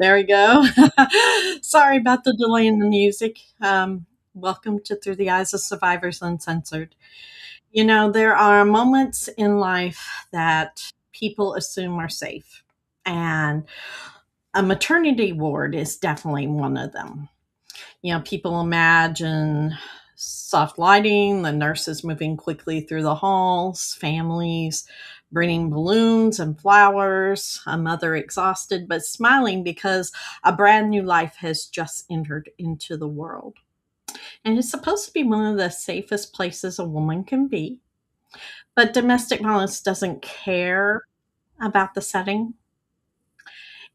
There we go. Sorry about the delay in the music. Welcome to Through the Eyes of Survivors Uncensored. There are moments in life that people assume are safe, and a maternity ward is definitely one of them. People imagine soft lighting, the nurses moving quickly through the halls, families bringing balloons and flowers, a mother exhausted but smiling because a brand new life has just entered into the world. And it's supposed to be one of the safest places a woman can be. But domestic violence doesn't care about the setting.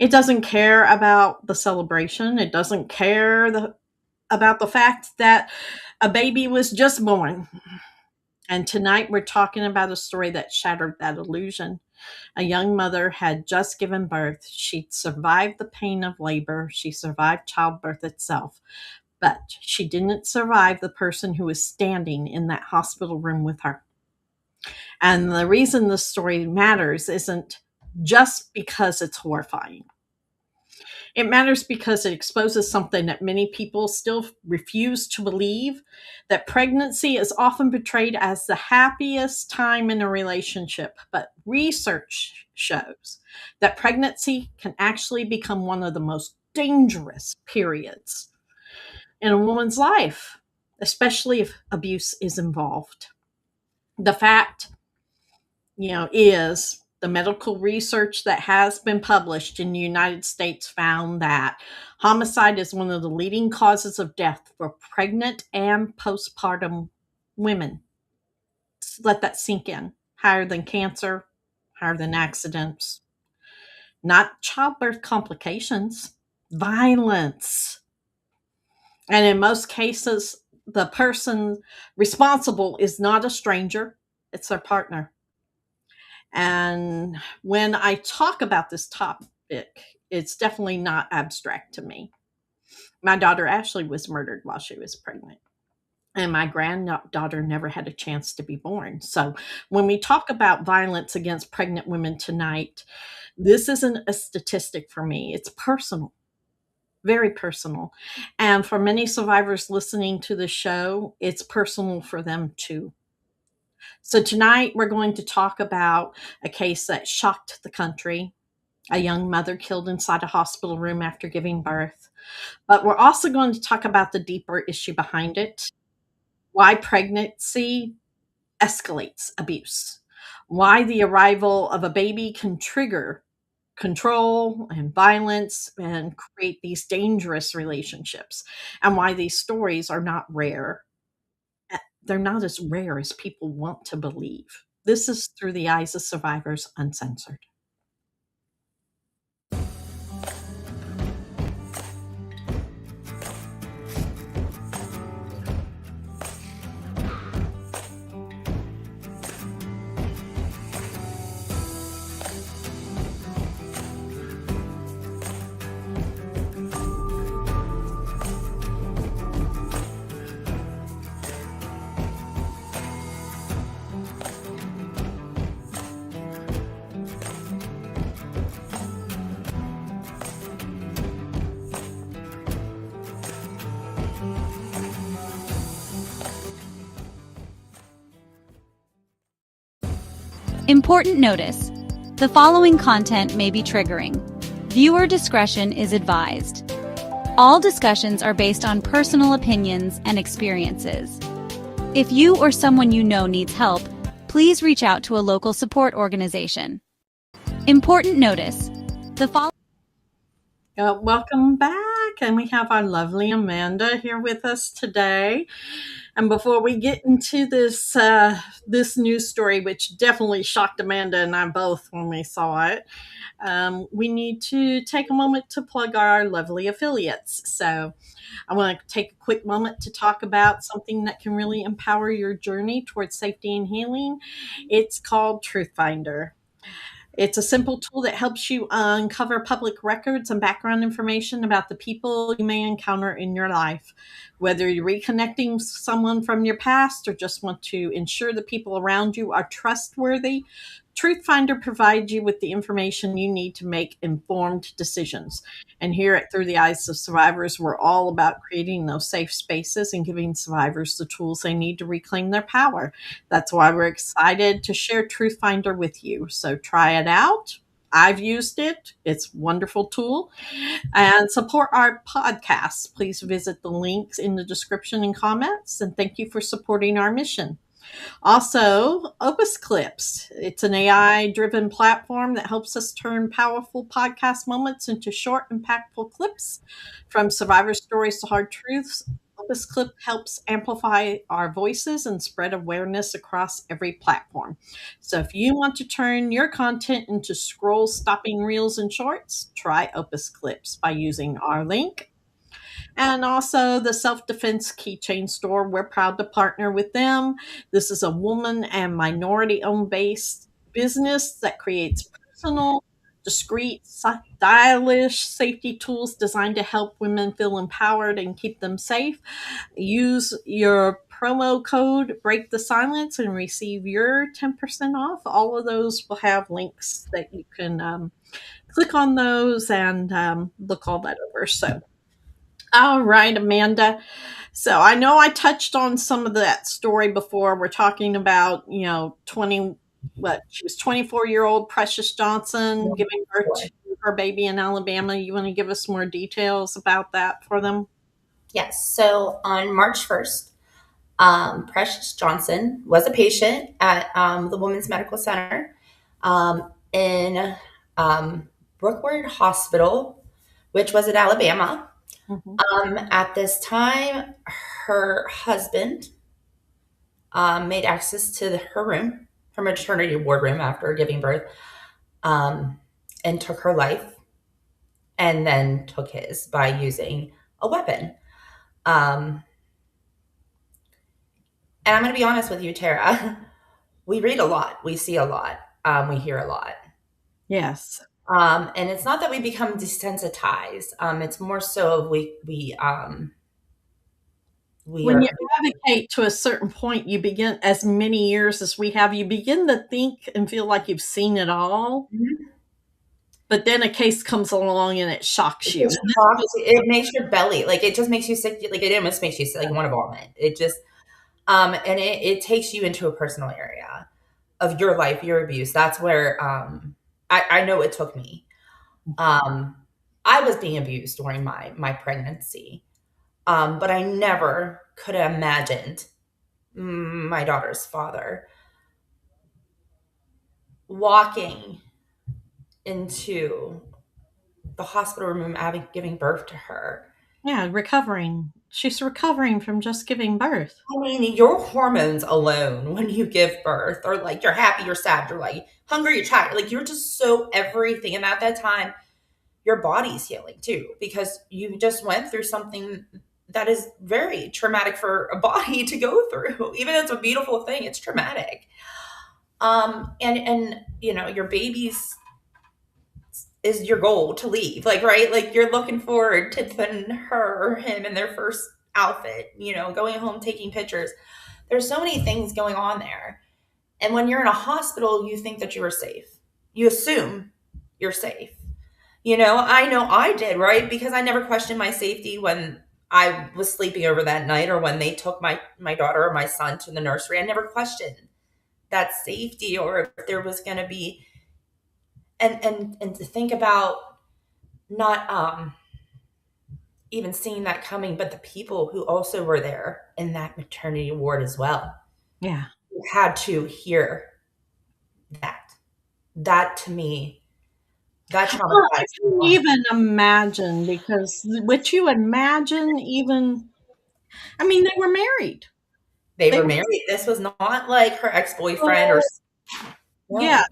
It doesn't care about the celebration. It doesn't care about the fact that a baby was just born. And tonight we're talking about a story that shattered that illusion. A young mother had just given birth. She'd survived the pain of labor. She survived childbirth itself. But she didn't survive the person who was standing in that hospital room with her. And the reason this story matters isn't just because it's horrifying. It matters because it exposes something that many people still refuse to believe, that pregnancy is often portrayed as the happiest time in a relationship. But research shows that pregnancy can actually become one of the most dangerous periods in a woman's life, especially if abuse is involved. The fact, is the medical research that has been published in the United States found that homicide is one of the leading causes of death for pregnant and postpartum women. Just let that sink in. Higher than cancer, higher than accidents, not childbirth complications, violence. And in most cases, the person responsible is not a stranger, it's their partner. And when I talk about this topic, it's definitely not abstract to me. My daughter Ashley was murdered while she was pregnant, and my granddaughter never had a chance to be born. So when we talk about violence against pregnant women tonight, this isn't a statistic for me. It's personal, very personal. And for many survivors listening to the show, it's personal for them too. So tonight we're going to talk about a case that shocked the country, a young mother killed inside a hospital room after giving birth. But we're also going to talk about the deeper issue behind it, why pregnancy escalates abuse, why the arrival of a baby can trigger control and violence and create these dangerous relationships, and why these stories are not rare. They're not as rare as people want to believe. This is Through the Eyes of Survivors Uncensored. Important notice: the following content may be triggering. Viewer discretion is advised. All discussions are based on personal opinions and experiences. If you or someone you know needs help, please reach out to a local support organization. Important notice: the following. Welcome back, and we have our lovely Amanda here with us today. And before we get into this news story, which definitely shocked Amanda and I both when we saw it, we need to take a moment to plug our lovely affiliates. So I want to take a quick moment to talk about something that can really empower your journey towards safety and healing. It's called Truth Finder. It's a simple tool that helps you uncover public records and background information about the people you may encounter in your life. Whether you're reconnecting someone from your past or just want to ensure the people around you are trustworthy, Truthfinder provides you with the information you need to make informed decisions. And here at Through the Eyes of Survivors, we're all about creating those safe spaces and giving survivors the tools they need to reclaim their power. That's why we're excited to share Truthfinder with you. So try it out. I've used it. It's a wonderful tool. And support our podcast. Please visit the links in the description and comments. And thank you for supporting our mission. Also, Opus Clips. It's an AI driven platform that helps us turn powerful podcast moments into short, impactful clips from survivor stories to hard truths. Opus Clip helps amplify our voices and spread awareness across every platform. So, if you want to turn your content into scroll stopping reels and shorts, try Opus Clips by using our link. And also the Self Defense Keychain Store. We're proud to partner with them. This is a woman and minority owned based business that creates personal, discreet, stylish safety tools designed to help women feel empowered and keep them safe. Use your promo code Break the Silence and receive your 10% off. All of those will have links that you can click on those and look all that over. So, all right, Amanda. So I know I touched on some of that story before. We're talking about, 20, what, she was 24-year-old Precious Johnson giving birth to her baby in Alabama. You want to give us more details about that for them? Yes. So on March 1st, Precious Johnson was a patient at the Women's Medical Center in Brookwood Hospital, which was in Alabama. At this time, her husband made access to her room, her maternity ward room after giving birth, and took her life, and then took his by using a weapon. And I'm going to be honest with you, Tara. We read a lot, we see a lot, we hear a lot. Yes. And it's not that we become desensitized. It's more so of we when you advocate to a certain point, you begin, as many years as we have, you begin to think and feel like you've seen it all. Mm-hmm. But then a case comes along and it shocks you. It makes your belly, like, it just makes you sick. Like, it almost makes you sick, like you want to vomit. It just, and it takes you into a personal area of your life, your abuse. That's where, I know it took me. I was being abused during my pregnancy. But I never could have imagined my daughter's father walking into the hospital room giving birth to her. Yeah, recovering. She's recovering from just giving birth. I mean, your hormones alone when you give birth, or like you're happy, you're sad, you're like hungry, you're tired, like you're just so everything. And at that time, your body's healing too, because you just went through something that is very traumatic for a body to go through. Even though it's a beautiful thing, it's traumatic. And your baby's is your goal to leave, like, right? Like, you're looking forward to putting her or him in their first outfit, going home, taking pictures. There's so many things going on there. And when you're in a hospital, you think that you are safe. You assume you're safe. I know I did, right? Because I never questioned my safety when I was sleeping over that night, or when they took my daughter or my son to the nursery. I never questioned that safety, or if there was going to be, and to think about not even seeing that coming, but the people who also were there in that maternity ward as well. Yeah. Who had to hear that to me, that traumatized. Well, I can even imagine, because what you imagine, even, I mean, they were married. They were married. This was not like her ex-boyfriend or. No. Yes.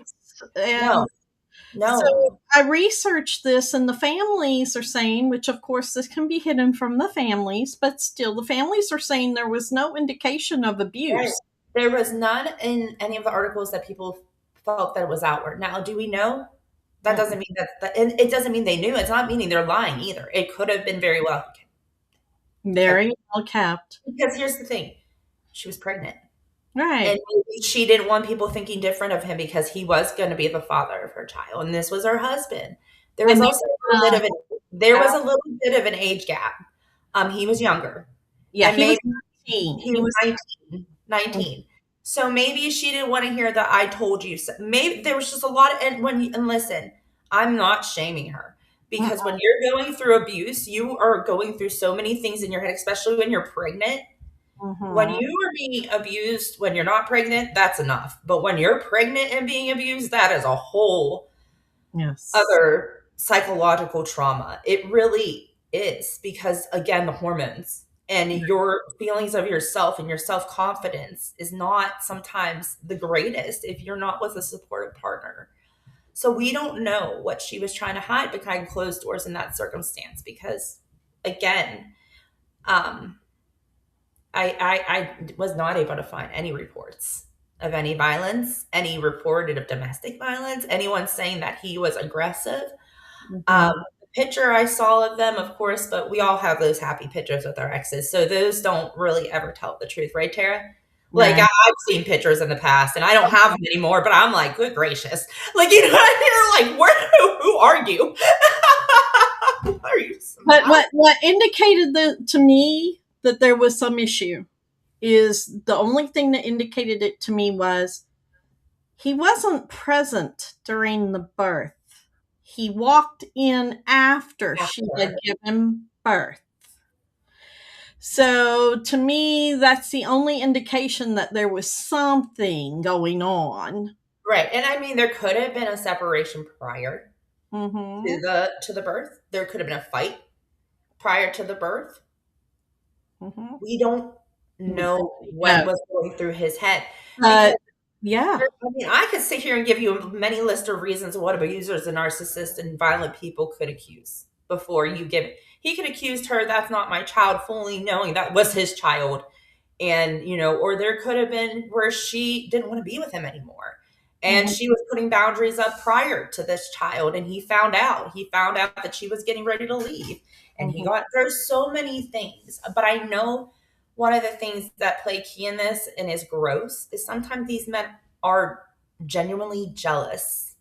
No. So I researched this, and the families are saying, which of course this can be hidden from the families, but still the families are saying there was no indication of abuse. Right. There was none in any of the articles that people felt that it was outward. Now, do we know? That doesn't mean that it doesn't mean they knew. It's not meaning they're lying either. It could have been very well kept. Because here's the thing. She was pregnant. Right. And maybe she didn't want people thinking different of him because he was going to be the father of her child, and this was her husband. There was And also a little bit uh, of an age gap. He was younger, yeah, and he was maybe 19. he He was was 19, 19. So maybe she didn't want to hear the "I told you so." Maybe there was just a lot of, and listen, I'm not shaming her, because when you're going through abuse, you are going through so many things in your head, especially when you're pregnant. When Mhm. you are being abused when you're not pregnant, that's enough. But when you're pregnant and being abused, that is a whole Yes. other psychological trauma. It really is, because again, the hormones and your feelings of yourself and your self-confidence is not sometimes the greatest if you're not with a supportive partner. So we don't know what she was trying to hide behind closed doors in that circumstance, because again, um I was not able to find any reports of any violence, any reported of domestic violence, anyone saying that he was aggressive. Mhm. The picture I saw of them, of course, but we all have those happy pictures with our exes, so those don't really ever tell the truth, right, Tara? Like, Right. I've seen pictures in the past, and I don't have them anymore, but I'm like, good gracious. Like, you know, you're like, who are you? Are you But smiling? what indicated to me that there was some issue is the only thing that indicated it to me was he wasn't present during the birth. He walked in after she had After. given birth. So to me, that's the only indication that there was something going on. Right, and I mean, there could have been a separation prior Mm-hmm. to the birth. There could have been a fight prior to the birth. Mm-hmm. We don't We know what know. was going through his head, because But yeah. I mean, I could sit here and give you many list of reasons what abusers and narcissists and violent people could accuse before you give it. He could accuse her, that's not my child, fully knowing that was his child. And, you know, or there could have been where she didn't want to be with him anymore. And Mm-hmm. she was putting boundaries up prior to this child, and he found out that she was getting ready to leave. And he Mm-hmm. got, there's so many things, but I know one of the things that play key in this and is gross is sometimes these men are genuinely jealous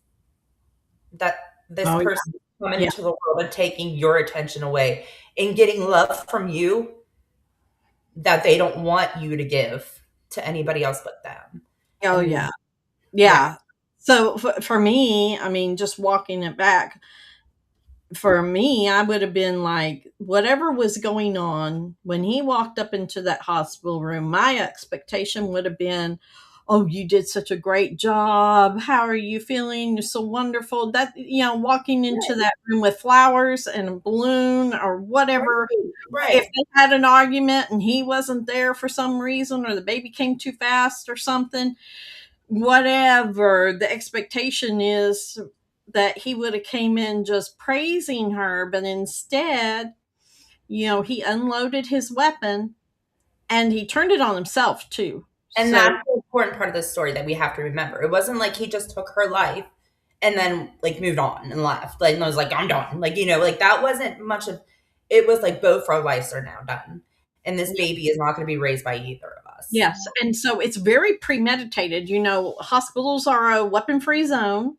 that this Oh person is coming yeah. into the world and taking your attention away and getting love from you that they don't want you to give to anybody else but them. Oh And yeah. yeah, Yeah. So for me, I mean, just walking it back, for me, I would have been like, whatever was going on when he walked up into that hospital room, my expectation would have been, oh, you did such a great job. How are you feeling? You're so wonderful. That, walking into right, that room with flowers and a balloon or whatever. right, If right. they had an argument and he wasn't there for some reason, or the baby came too fast or something, whatever the expectation is, that he would have came in just praising her, but instead, he unloaded his weapon and he turned it on himself too. And So that's the important part of the story that we have to remember. It wasn't like he just took her life and then like moved on and left. Like, and I was like, I'm done. Like, you know, like that wasn't much of it. Was like both our lives are now done. And this baby is not going to be raised by either of us. yes, and so it's very premeditated. Hospitals are a weapon-free zone.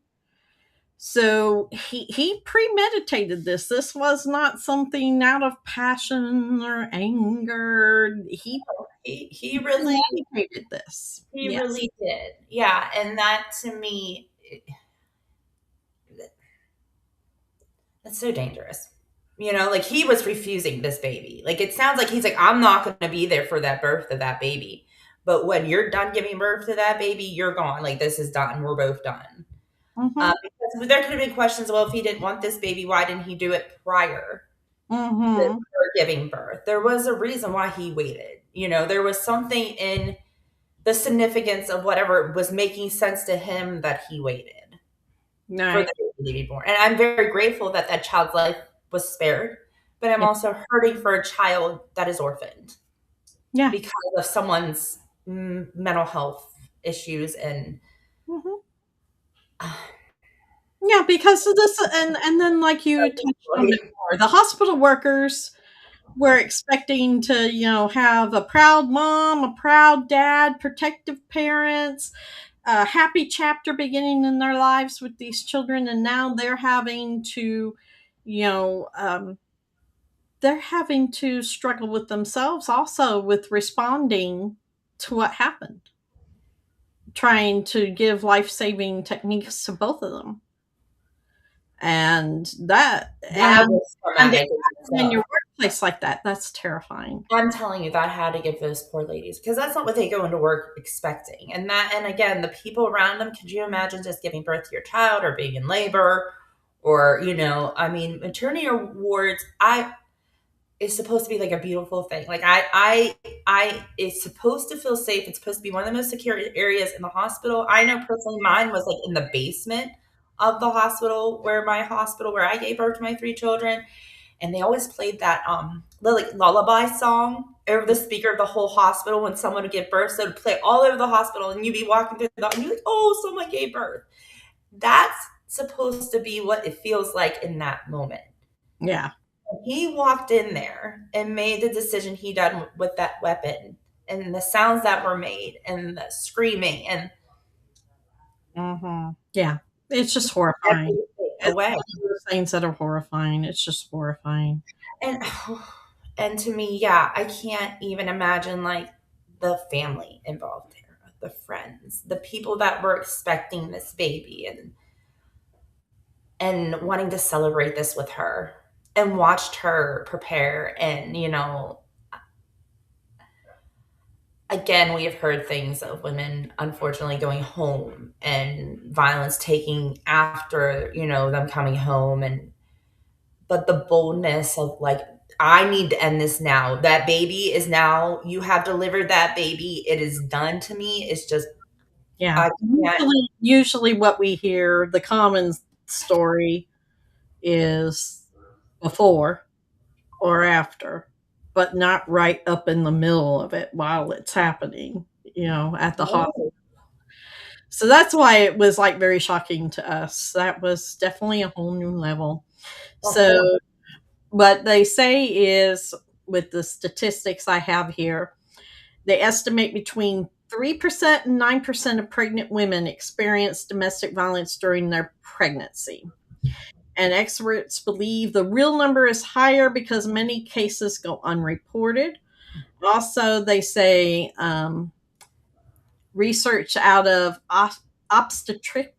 So he premeditated this. This was not something out of passion or anger. He He really premeditated this. He Yes. really did. Yeah, and that to me, that's so dangerous. You know, like he was refusing this baby. Like it sounds like he's like, I'm not going to be there for that birth of that baby. But when you're done giving birth to that baby, you're gone. Like this is done. We're both done. Mhm. Because there could have been questions. Well, if he didn't want this baby, why didn't he do it prior to Mhm. her giving birth? There was a reason why he waited. You know, there was something in the significance of whatever was making sense to him that he waited for Right. the baby to be born. And I'm very grateful that that child's life was spared, but I'm Yeah. also hurting for a child that is orphaned Yeah. because of someone's mental health issues and Mhm. Yeah, because of this, and then like you touched on Right. before, the hospital workers we're expecting to, have a proud mom, a proud dad, protective parents, a happy chapter beginning in their lives with these children, and now you know, um, they're having to struggle with themselves also with responding to what happened, trying to give life saving techniques to both of them. And That was and it traumatic in happened in itself. your workplace like that. That's terrifying. I'm telling you, that had to give those poor ladies, because that's not what they go into work expecting. And again, the people around them, could you imagine just giving birth to your child or being in labor? Or, I mean, maternity awards, is supposed to be like a beautiful thing. Like it's supposed to feel safe. It's supposed to be one of the most secure areas in the hospital. I know personally mine was like in the basement of the hospital, where I gave birth to my three children. And they always played that like lullaby song over the speaker of the whole hospital when someone would give birth. So it would play all over the hospital, and you'd be walking through and you're like, oh, someone gave birth. That's supposed to be what it feels like in that moment. Yeah. He walked in there and made the decision he done with that weapon, and the sounds that were made and the screaming and Yeah. It's just horrifying. everything It's away. one of those things that are horrifying. It's just horrifying. And and to me, yeah, I can't even imagine like the family involved there, the friends, the people that were expecting this baby and wanting to celebrate this with her and watched her prepare. And again, we have heard things of women unfortunately going home and violence taking after, them coming home. And but the boldness of like, I need to end this now. That baby is now, you have delivered that baby. It is done to me. It's just, Yeah. I can't. Usually what we hear, the common story is before or after, but not right up in the middle of it while it's happening, at the hospital. No, So that's why it was like very shocking to us. That was definitely a whole new level. a whole, So what they say is, with the statistics I have here, they estimate between 3% and 9% of pregnant women experience domestic violence during their pregnancy. And experts believe the real number is higher because many cases go unreported. Also, they say research out of obstetric,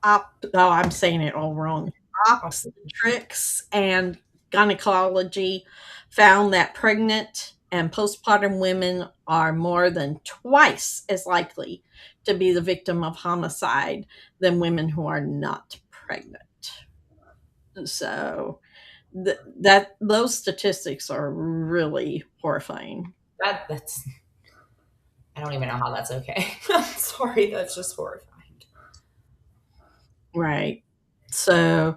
I'm saying it all wrong, obstetrics and gynecology found that pregnant and postpartum women are more than twice as likely to be the victim of homicide than women who are not pregnant. So that those statistics are really horrifying. that's, I don't even know how that's okay. I'm sorry. That's just horrifying. Right. So,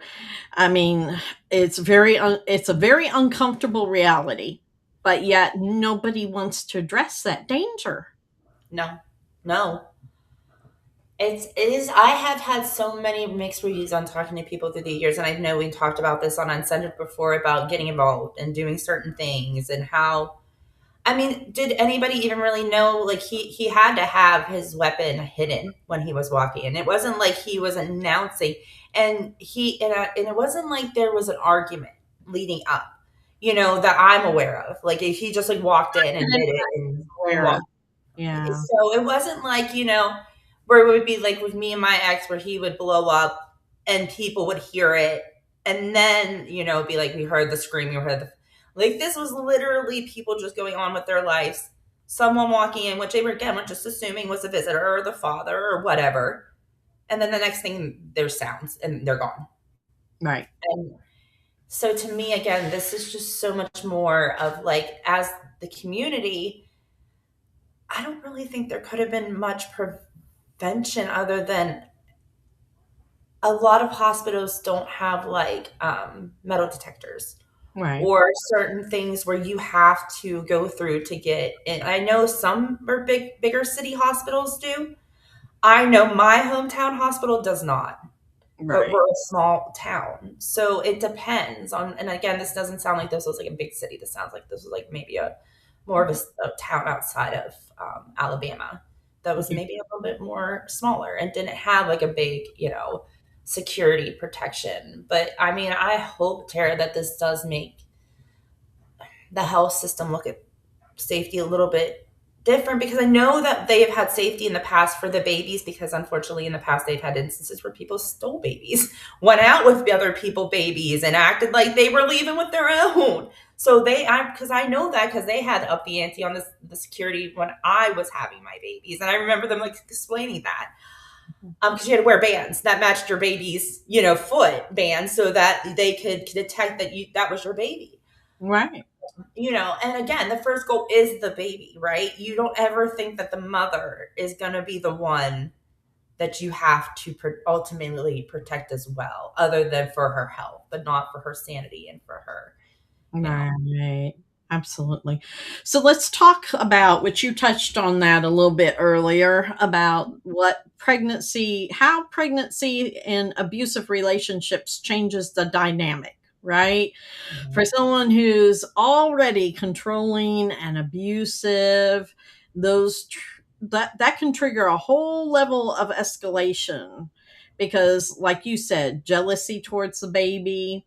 I mean, it's a very uncomfortable reality, but yet nobody wants to address that danger. No, no. It is. I have had so many mixed reviews on talking to people through the years, and I know we talked about this on Uncensored before about getting involved and doing certain things and how. I mean, did anybody even really know? Like he had to have his weapon hidden when he was walking, and it wasn't like he was announcing. And it wasn't like there was an argument leading up, that I'm aware of. Like he just like walked in and did it and Aware of. walked. Yeah. So it wasn't like, where it would be like with me and my ex, where he would blow up and people would hear it. And then, it'd be like, we heard the scream, we heard the, like, this was literally people just going on with their lives. Someone walking in, which they were, again, we're just assuming was a visitor or the father or whatever. And then the next thing, there's sounds and they're gone. Right. And so to me, again, this is just so much more of like, as the community, I don't really think there could have been much prevention other than a lot of hospitals don't have like metal detectors Right. or certain things where you have to go through to get in. I know some are bigger city hospitals do. I know my hometown hospital does not. but Right. we're a small town. So it depends on, and again, this doesn't sound like this was like a big city. This sounds like this was like maybe a more of a town outside of Alabama that was maybe a little bit more smaller and didn't have like a big, security protection. But I mean, I hope, Tara, that this does make the health system look at safety a little bit different, because I know that they have had safety in the past for the babies, because unfortunately in the past they've had instances where people stole babies, went out with other people babies and acted like they were leaving with their own. So because I know that because they had to up the ante on the security when I was having my babies, and I remember them like explaining that because you had to wear bands that matched your baby's foot band so that they could detect that was your baby. Right. And again, the first goal is the baby, right? You don't ever think that the mother is going to be the one that you have to ultimately protect as well, other than for her health, but not for her sanity and for her, you know. Right. Absolutely. So let's talk about what you touched on that a little bit earlier about how pregnancy and abusive relationships changes the dynamic, right? For Mhm. someone who's already controlling and abusive, that can trigger a whole level of escalation because, like you said, jealousy towards the baby.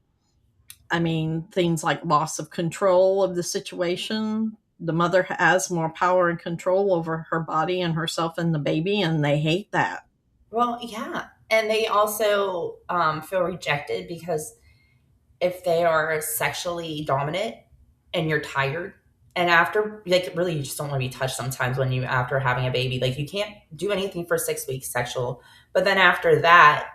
I mean, things like loss of control of the situation. The mother has more power and control over her body and herself and the baby, and they hate that. Well, yeah. And they also feel rejected because if they are sexually dominant and you're tired, and after, like, really you just don't want to be touched sometimes when you after having a baby, like you can't do anything for 6 weeks sexual, but then after that,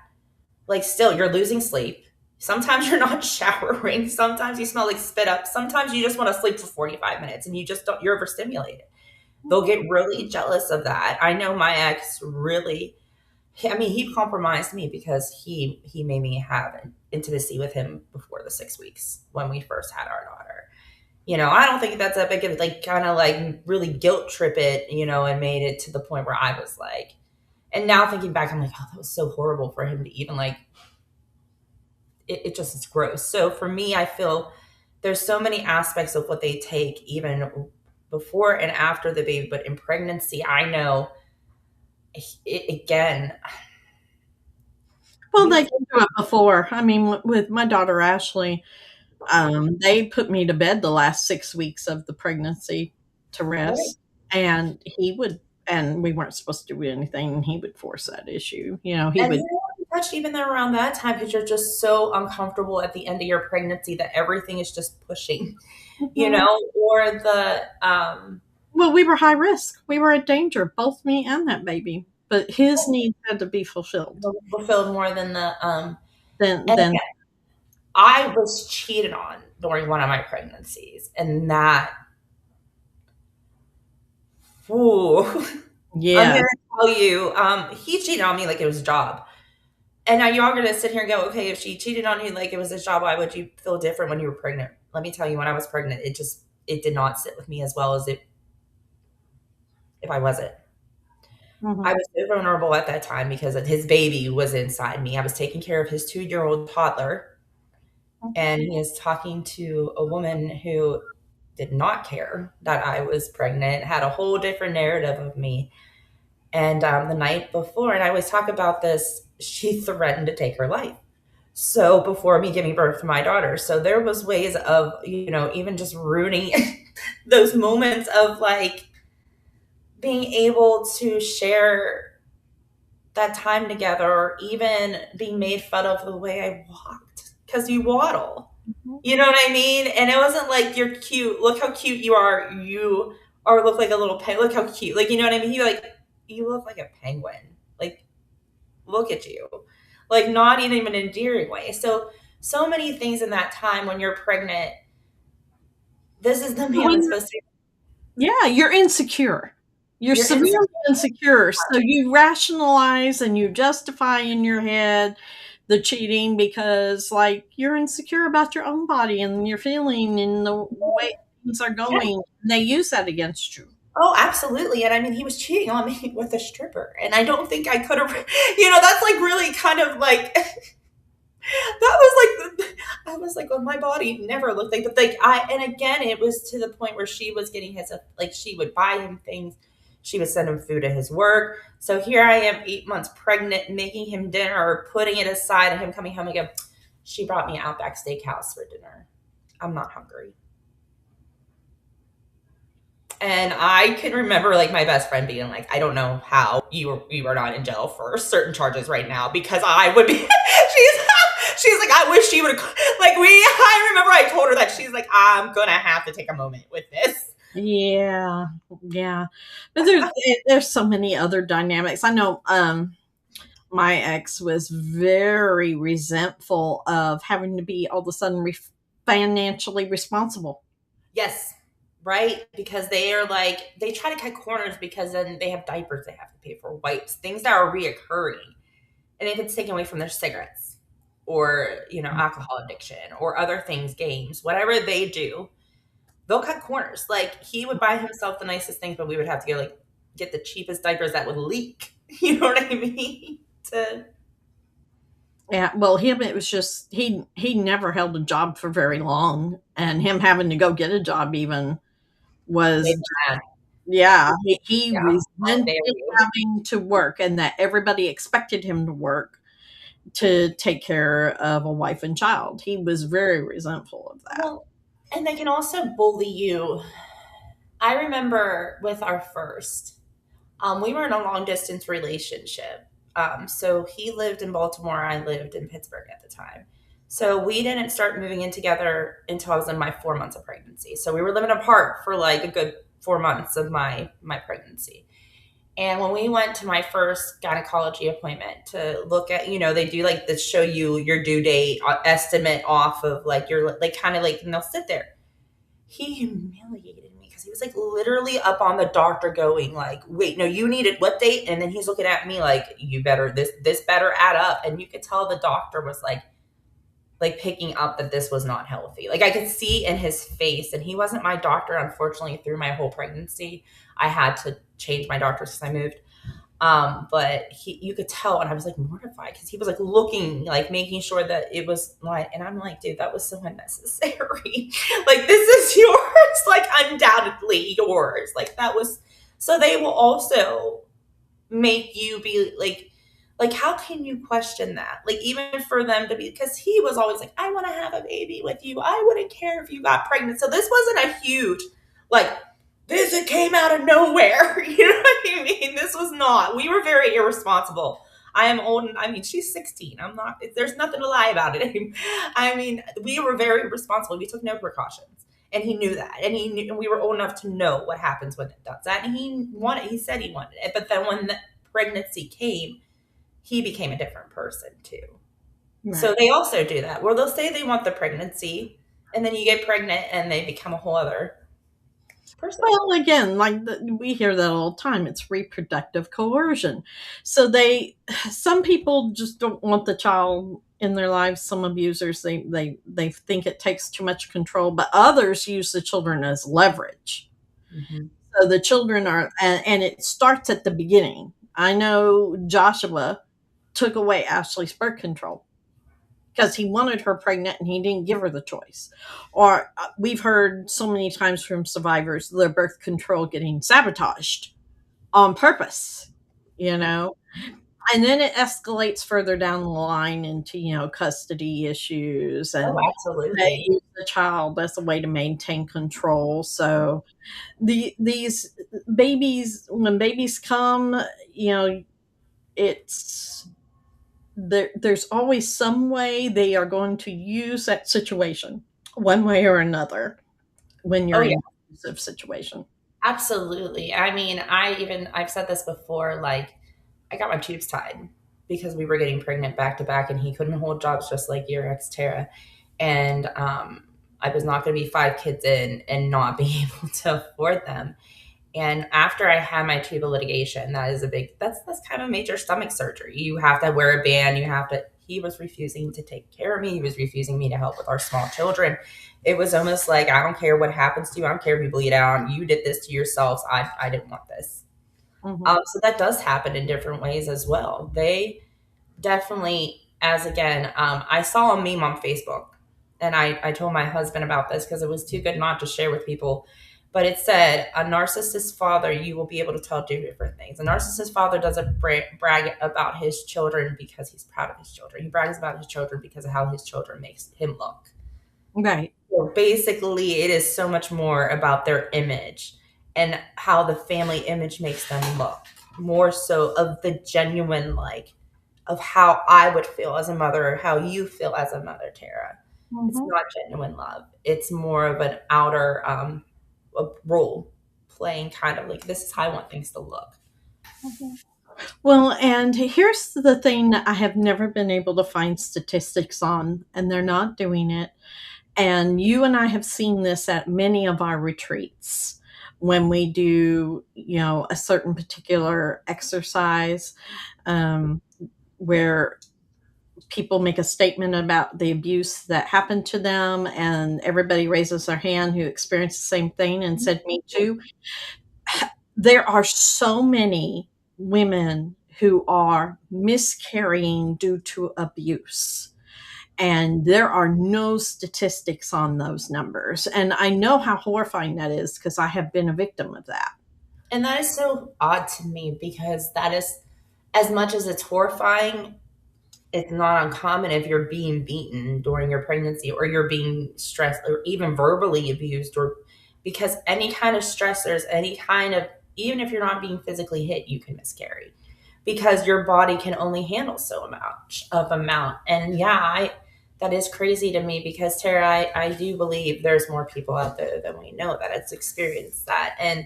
like, still you're losing sleep, sometimes you're not showering, sometimes you smell like spit up, sometimes you just want to sleep for 45 minutes and you just don't, you're overstimulated. They'll get really jealous of that. I know my ex really, I mean, he compromised me because he made me have an intimacy with him before the 6 weeks when we first had our daughter. I don't think that's that big of like kind of like really guilt trip it, and made it to the point where I was like, and now thinking back, I'm like, oh, that was so horrible for him to even like. It just is gross. So for me, I feel there's so many aspects of what they take even before and after the baby, but in pregnancy, I know again Well, they we can do it before. I mean, with my daughter Ashley, they put me to bed the last 6 weeks of the pregnancy to right. rest, and and we weren't supposed to do anything, and he would force that issue. He And would. you don't want to be touched even there around that time because you're just so uncomfortable at the end of your pregnancy that everything is just pushing, Mhm. or the Well, we were high risk. We were at danger, both me and that baby, but his needs had to be fulfilled. fulfilled more than the Then and then again, I was cheated on during one of my pregnancies, and that, ooh, I'm yeah. gonna tell you, he cheated on me like it was a job. And now y'all gonna sit here and go, okay, if she cheated on you like it was his job, why would you feel different when you were pregnant? Let me tell you, when I was pregnant, it did not sit with me as well as it if I wasn't. I Mhm. was so vulnerable at that time because his baby was inside me. I was taking care of his 2-year-old toddler, Mhm. and he is talking to a woman who did not care that I was pregnant, had a whole different narrative of me. And the night before, and I always talk about this, she threatened to take her life. So before me giving birth to my daughter, so there was ways of even just ruining those moments of like being able to share that time together, or even being made fun of the way I walked because you waddle. Mhm. You know what I mean? And it wasn't like, you're cute. Look how cute you are. You are look like a little penguin. Look how cute. Like, you know what I mean? He like, you look like a penguin. Like, look at you. Like, not in even an endearing way. So many things in that time when you're pregnant. This is the man When that's supposed to. Yeah, you're insecure. You're You're insecure. severely insecure, so you rationalize and you justify in your head the cheating because, like, you're insecure about your own body and your feeling and the way things are Yeah. going. They use that against you. Oh, absolutely. And I mean, he was cheating on me with a stripper. And I don't think I could have, that's like really kind of like, I was like, oh, my body never looked like, but like, and again, it was to the point where she was getting his, like, she would buy him things. She would send him food at his work. So here I am, 8 months pregnant, making him dinner or putting it aside and him coming home and go, she brought me Outback Steakhouse for dinner. I'm not hungry. And I can remember like my best friend being like, I don't know how you were not in jail for certain charges right now because I would be she's like, I wish she would have like I remember I told her that she's like, I'm gonna have to take a moment with this. Yeah, yeah. But there's so many other dynamics. I know my ex was very resentful of having to be all of a sudden financially responsible. Yes. Right? Because they are like they try to cut corners because then they have diapers they have to pay for, wipes, things that are reoccurring. And if it's taken away from their cigarettes or, alcohol addiction or other things, games, whatever they do, they'll cut corners. Like he would buy himself the nicest things, but we would have to go like get the cheapest diapers that would leak. You know what I mean? To Yeah, well, him it was just he never held a job for very long, and him having to go get a job even made was, them mad. yeah, he Yeah. How resented dare you? having to work and that everybody expected him to work to take care of a wife and child. He was very resentful of that. Well, and they can also bully you. I remember with our first, we were in a long distance relationship. So he lived in Baltimore, I lived in Pittsburgh at the time. So we didn't start moving in together until I was in my 4 months of pregnancy. So we were living apart for like a good 4 months of my pregnancy. And when we went to my first gynecology appointment to look at, they do like this show you your due date estimate off of like your like kind of like, and they'll sit there. He humiliated me because he was like literally up on the doctor going like, wait, no, you needed what date? And then he's looking at me like, you better, this better add up. And you could tell the doctor was like picking up that this was not healthy. Like I could see in his face, and he wasn't my doctor, unfortunately, through my whole pregnancy. I had to change my doctors because I moved. But you could tell, and I was like mortified because he was like looking, like making sure that it was like, and I'm like, dude, that was so unnecessary. Like this is yours, like undoubtedly yours. Like that was, so they will also make you be like how can you question that? Like even for them to be, because he was always like, I want to have a baby with you, I wouldn't care if you got pregnant. So this wasn't a huge like this, it came out of nowhere. You know what I mean? This was not, we were very irresponsible. I am old, and I mean she's 16, I'm not, there's nothing to lie about it. I mean we were very responsible, we took no precautions, and he knew that, and he knew, and we were old enough to know what happens when it does that, and he said he wanted it, but then when the pregnancy came, he became a different person too. So Right. they also do that where they'll say they want the pregnancy, and then you get pregnant and they become a whole other person. Well, again, like we hear that all the time. It's reproductive coercion. So some people just don't want the child in their lives. Some abusers, they think it takes too much control, but others use the children as leverage. Mm-hmm. So the children are, and it starts at the beginning. I know Joshua took away Ashley's birth control because he wanted her pregnant and he didn't give her the choice. Or we've heard so many times from survivors their birth control getting sabotaged on purpose, you know? And then it escalates further down the line into, custody issues, Oh, and they absolutely. use the child as a way to maintain control. So these babies, when babies come, it's there's always some way they are going to use that situation one way or another when Oh you're in yeah, an abusive situation. absolutely. I mean, I've said this before, like I got my tubes tied because we were getting pregnant back to back and he couldn't hold jobs just like your ex Tara. And I was not going to be 5 kids in and not be able to afford them. And after I had my tubal litigation, that is that's kind of major stomach surgery. You have to wear a band. You have to. he was refusing to take care of me. He was refusing me to help with our small children. It was almost like, I don't care what happens to you. I don't care if you bleed out. You did this to yourselves. I didn't want this. So that does happen in different ways as well. They definitely, as again, I saw a meme on Facebook, and I told my husband about this because it was too good not to share with people. But it said, a narcissist father, you will be able to tell two different things. A narcissist father doesn't brag about his children because he's proud of his children. He brags about his children because of how his children makes him look. Right. So basically, it is so much more about their image and how the family image makes them look, more so of the genuine, like, of how I would feel as a mother or how you feel as a mother, Tara. It's not genuine love. It's more of an outer role playing, kind of like, this is how I want things to look. Well, and here's the thing that I have never been able to find statistics on, and they're not doing it. And you and I have seen this at many of our retreats when we do, a certain particular exercise where people make a statement about the abuse that happened to them, and everybody raises their hand who experienced the same thing and said, me too. There are so many women who are miscarrying due to abuse. And there are no statistics on those numbers. And I know how horrifying that is because I have been a victim of that. And that is so odd to me because that is, as much as it's horrifying, it's not uncommon if you're being beaten during your pregnancy or you're being stressed or even verbally abused, or because any kind of stressors, any kind of, even if you're not being physically hit, you can miscarry because your body can only handle so much of amount. And yeah, that is crazy to me because, Tara, I do believe there's more people out there than we know that it's experienced that. And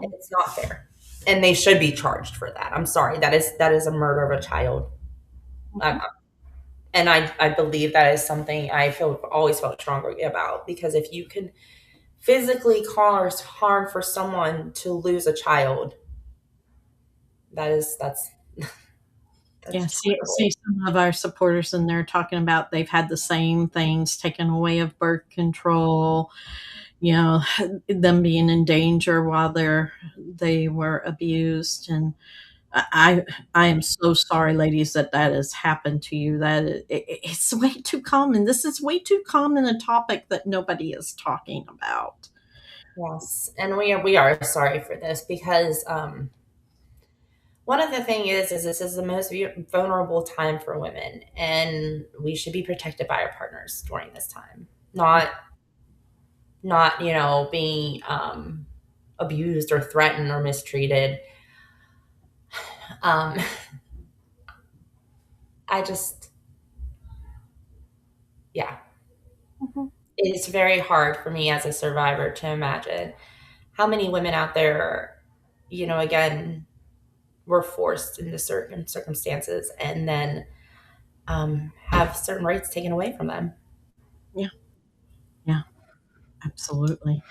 it's not fair. And they should be charged for that. I'm sorry. That is a murder of a child. And I believe that is something I always felt strongly about, because if you can physically cause harm for someone to lose a child, that's yeah. See some of our supporters in there talking about they've had the same things taken away of birth control, them being in danger while they were abused. And I am so sorry, ladies, that has happened to you. That it's way too common. This is way too common a topic that nobody is talking about. Yes, and we are sorry for this because one of the things is this is the most vulnerable time for women, and we should be protected by our partners during this time, not being abused or threatened or mistreated. I just, yeah. It's very hard for me as a survivor to imagine how many women out there, again, were forced into certain circumstances and then have certain rights taken away from them. Yeah, absolutely.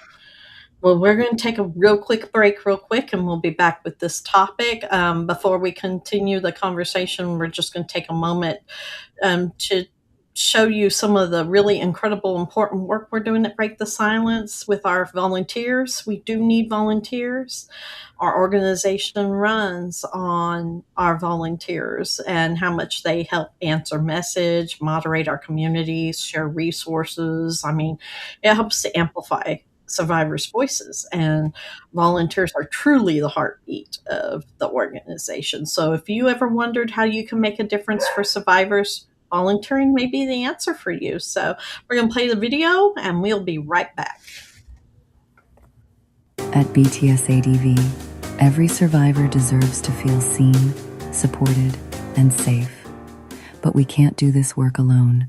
Well, we're going to take a real quick break and we'll be back with this topic. Before we continue the conversation, we're just going to take a moment to show you some of the really incredible, important work we're doing at Break the Silence with our volunteers. We do need volunteers. Our organization runs on our volunteers and how much they help answer message, moderate our communities, share resources. I mean, it helps to amplify survivors' voices, and volunteers are truly the heartbeat of the organization. So if you ever wondered how you can make a difference for survivors, volunteering may be the answer for you. So we're going to play the video and we'll be right back. At BTSADV, every survivor deserves to feel seen, supported, and safe. But we can't do this work alone.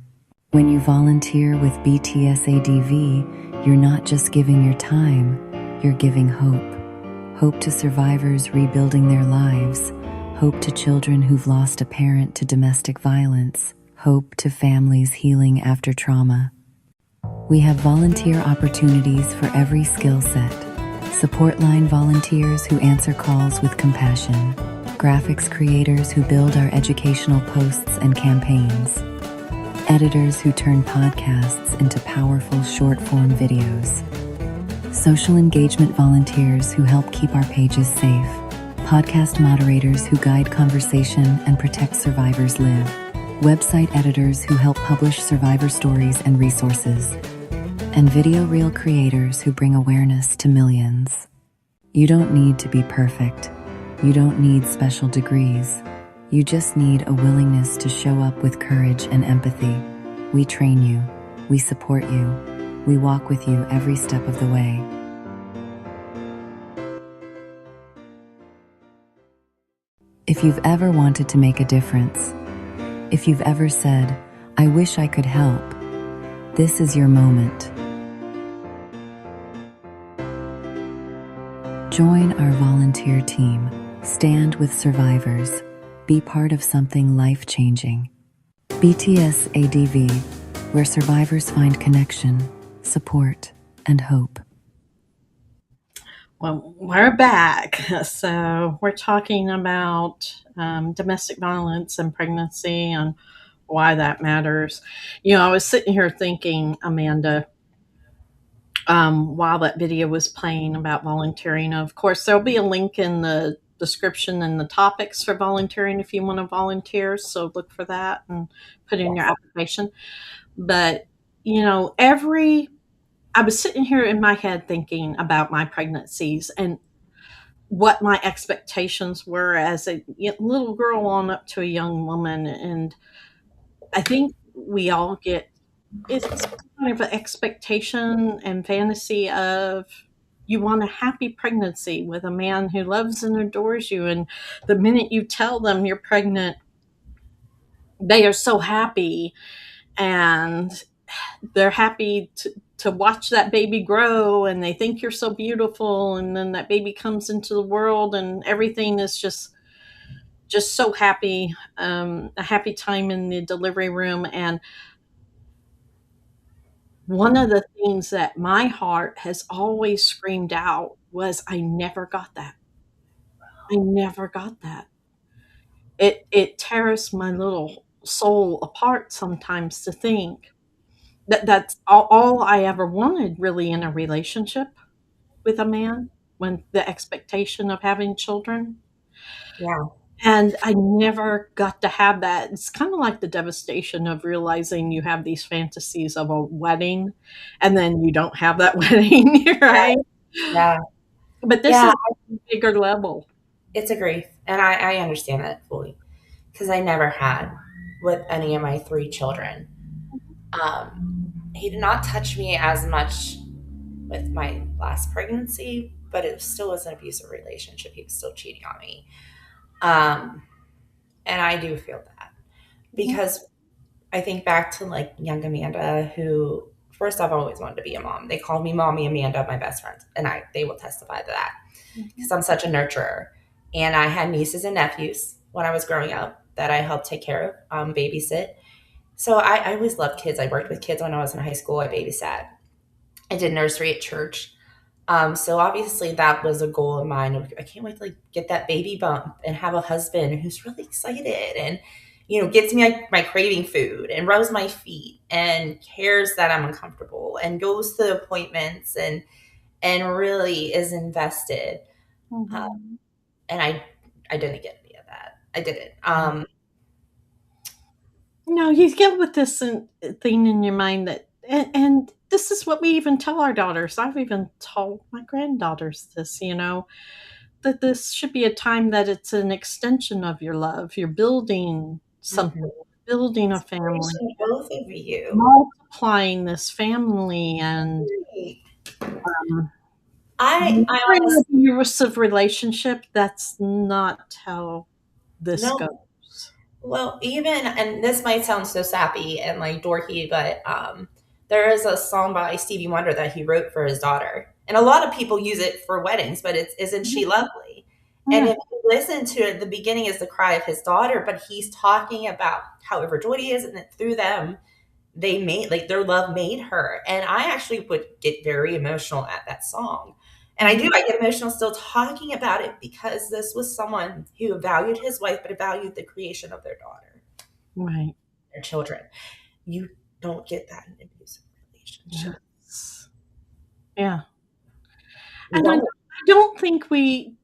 When you volunteer with BTSADV, you're not just giving your time, you're giving hope. Hope to survivors rebuilding their lives. Hope to children who've lost a parent to domestic violence. Hope to families healing after trauma. We have volunteer opportunities for every skill set. Support line volunteers who answer calls with compassion. graphics creators who build our educational posts and campaigns, editors who turn podcasts into powerful short-form videos, social engagement volunteers who help keep our pages safe, podcast moderators who guide conversation and protect survivors live, website editors who help publish survivor stories and resources, and video reel creators who bring awareness to millions. You don't need to be perfect. You don't need special degrees. You just need a willingness to show up with courage and empathy. We train you. We support you. We walk with you every step of the way. If you've ever wanted to make a difference, if you've ever said, "I wish I could help," this is your moment. Join our volunteer team. Stand with survivors. Be part of something life-changing. BTS ADV, where survivors find connection, support, and hope. Well, we're back. So we're talking about domestic violence and pregnancy and why that matters. I was sitting here thinking, Amanda, while that video was playing about volunteering. Of course, there'll be a link in the description and the topics for volunteering if you want to volunteer. So look for that and put in your application. But, I was sitting here in my head thinking about my pregnancies and what my expectations were as a little girl on up to a young woman. And I think we all get it's kind of an expectation and fantasy of you want a happy pregnancy with a man who loves and adores you. And the minute you tell them you're pregnant, they are so happy and they're happy to watch that baby grow and they think you're so beautiful. And then that baby comes into the world and everything is just so happy, a happy time in the delivery room. And one of the things that my heart has always screamed out was, I never got that. I never got that. It tears my little soul apart sometimes to think that that's all I ever wanted really in a relationship with a man, when the expectation of having children. Yeah. And I never got to have that. It's kind of like the devastation of realizing you have these fantasies of a wedding and then you don't have that wedding, right? Yeah. But this Yeah. is a bigger level. It's a grief. And I understand that fully because I never had with any of my 3 children. He did not touch me as much with my last pregnancy, but it still was an abusive relationship. He was still cheating on me. And I do feel that because I think back to like young Amanda, who first off always wanted to be a mom. They called me Mommy Amanda, my best friend, and they will testify to that because I'm such a nurturer. And I had nieces and nephews when I was growing up that I helped take care of, babysit. So I always loved kids. I worked with kids when I was in high school. I babysat. I did nursery at church. So obviously that was a goal of mine. I can't wait to like get that baby bump and have a husband who's really excited and, gets me my craving food and rubs my feet and cares that I'm uncomfortable and goes to appointments and really is invested. Mm-hmm. And I didn't get any of that. I didn't. No, you get with this thing in your mind that, and this is what we even tell our daughters. I've even told my granddaughters this, that this should be a time that it's an extension of your love. You're building something, building a family, Both of you. multiplying this family, and I honestly, abusive relationship. That's not how this no. goes. Well, even, and this might sound so sappy and like dorky, but there is a song by Stevie Wonder that he wrote for his daughter. And a lot of people use it for weddings, but it's Isn't She Lovely? And if you listen to it, the beginning is the cry of his daughter, but he's talking about how overjoyed he is and that through them, their love made her. And I actually would get very emotional at that song. And I do, I get emotional still talking about it because this was someone who valued his wife, but valued the creation of their daughter, Right. their children. You don't get that in an abusive relationship. Yes. Yeah. You And I don't. I don't think we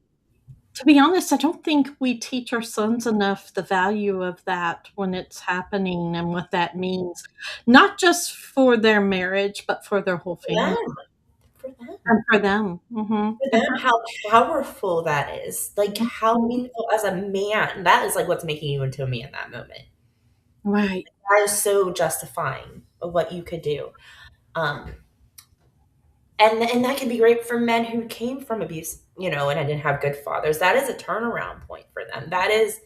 to be honest, I don't think we teach our sons enough the value of that when it's happening and what that means, not just for their marriage, but for their whole For family them, for them, and for them. Mhm. for And them, how powerful that is. Like for how mhm. meaningful as a man. That is like what's making you into a man in that moment. Right. That is so justifying of what you could do. Um, and that can be great for men who came from abuse, and I didn't have good fathers. That is a turnaround point for them. That is,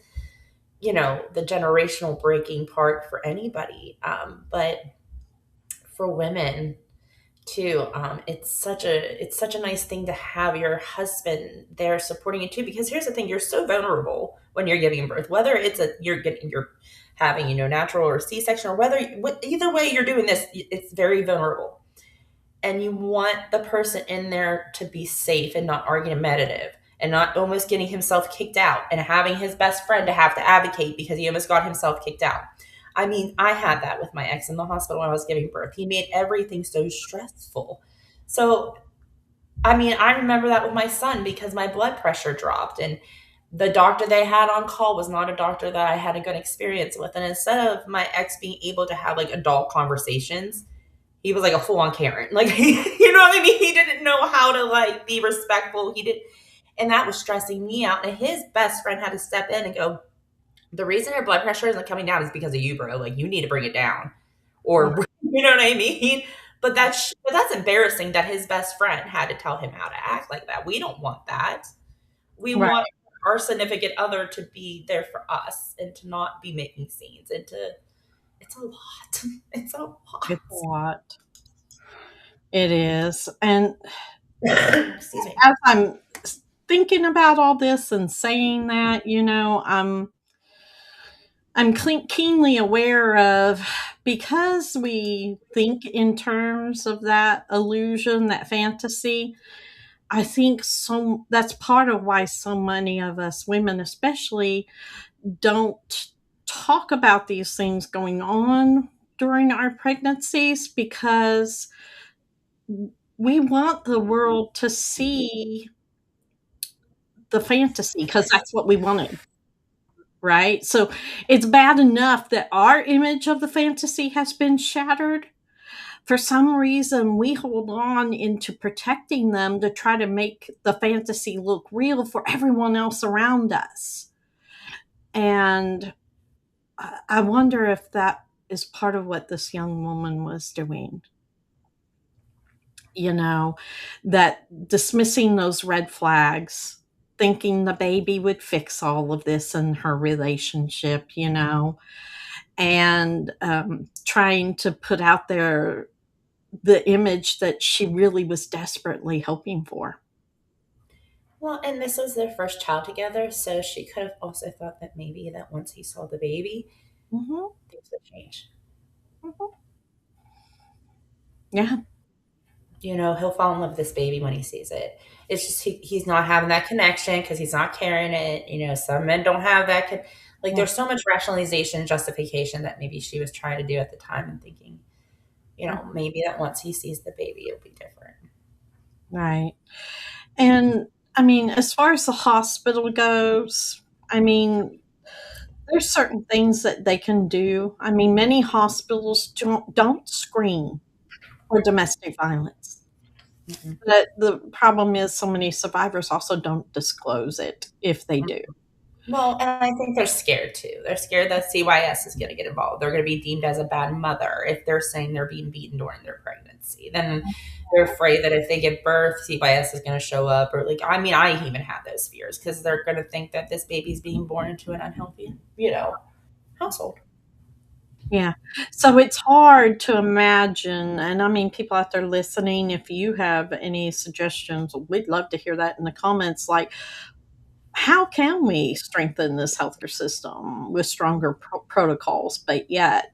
the generational breaking part for anybody. But for women too, it's such a nice thing to have your husband there supporting you too. Because here's the thing: you're so vulnerable when you're giving birth. Whether you're having natural or C-section, or either way you're doing this, it's very vulnerable, and you want the person in there to be safe and not argumentative and not almost getting himself kicked out and having his best friend to have to advocate because he almost got himself kicked out. I mean, I had that with my ex in the hospital when I was giving birth. He made everything so stressful. So, I mean, I remember that with my son because my blood pressure dropped, and the doctor they had on call was not a doctor that I had a good experience with. And instead of my ex being able to have like adult conversations, he was like a full on Karen. Like, you know what I mean? He didn't know how to like be respectful. He did, and that was stressing me out. And his best friend had to step in and go, "The reason your blood pressure isn't coming down is because of you, bro. Like, you need to bring it down." Right. Or, you know what I mean? But that's embarrassing that his best friend had to tell him how to act like that. We don't want that. We Right. want our significant other to be there for us and to not be making scenes and to, it's a lot. It's a lot. It's a lot. It is. And Excuse me. as I'm thinking about all this and saying that, I'm keenly aware of because we think in terms of that illusion, that fantasy. I think that's part of why so many of us women, especially, don't talk about these things going on during our pregnancies because we want the world to see the fantasy because that's what we wanted, right? So it's bad enough that our image of the fantasy has been shattered. For some reason, we hold on into protecting them to try to make the fantasy look real for everyone else around us. And I wonder if that is part of what this young woman was doing, you know, that dismissing those red flags, thinking the baby would fix all of this in her relationship, and trying to put out there the image that she really was desperately hoping for. Well, and this was their first child together, so she could have also thought that maybe that once he saw the baby, Mhm, things would change. mhm. Yeah, He'll fall in love with this baby when he sees it. It's just he's not having that connection because he's not carrying it. Some men don't have that. Like, yeah, there's so much rationalization and justification that maybe she was trying to do at the time and thinking, maybe that once he sees the baby, it'll be different. right. And I mean, as far as the hospital goes, I mean, there's certain things that they can do. I mean, many hospitals don't screen for domestic violence. Mhm. But the problem is so many survivors also don't disclose it if they do. Well, and I think they're scared too. They're scared that CYS is going to get involved. They're going to be deemed as a bad mother if they're saying they're being beaten during their pregnancy. Then they're afraid that if they give birth, CYS is going to show up. Or, like, I mean, I even have those fears because they're going to think that this baby's being born into an unhealthy, household. Yeah. So it's hard to imagine. And I mean, people out there listening, if you have any suggestions, we'd love to hear that in the comments. Like, how can we strengthen this healthcare system with stronger protocols? But yet,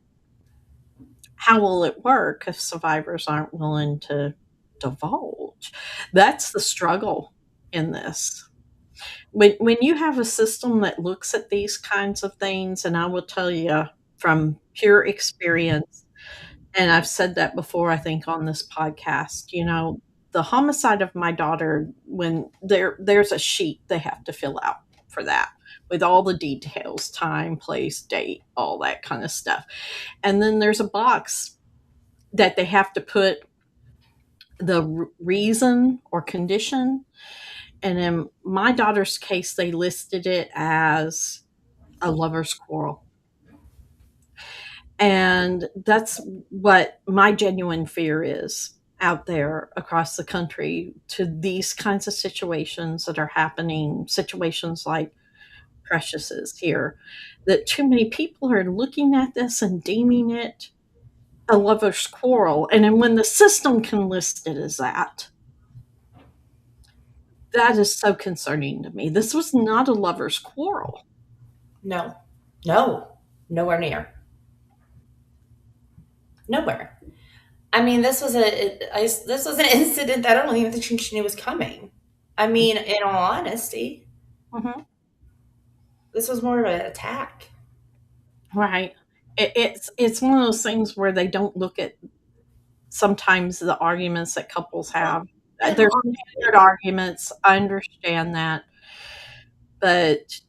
how will it work if survivors aren't willing to? divulge. That's the struggle in this. When you have a system that looks at these kinds of things, and I will tell you from pure experience, and I've said that before, I think, on this podcast, the homicide of my daughter, when there's a sheet they have to fill out for that with all the details, time, place, date, all that kind of stuff. And then there's a box that they have to put the reason or condition. And in my daughter's case, they listed it as a lover's quarrel. And that's what my genuine fear is out there across the country to these kinds of situations that are happening, situations like Precious's here, that too many people are looking at this and deeming it a lover's quarrel. And then when the system can list it as that, that is so concerning to me. This was not a lover's quarrel. No, no, nowhere near. Nowhere. I mean, this was an incident that I don't even think she knew was coming. I mean, in all honesty, Mm-hmm. this was more of an attack. Right. It's one of those things where they don't look at sometimes the arguments that couples have. And They're standard arguments. I understand that, but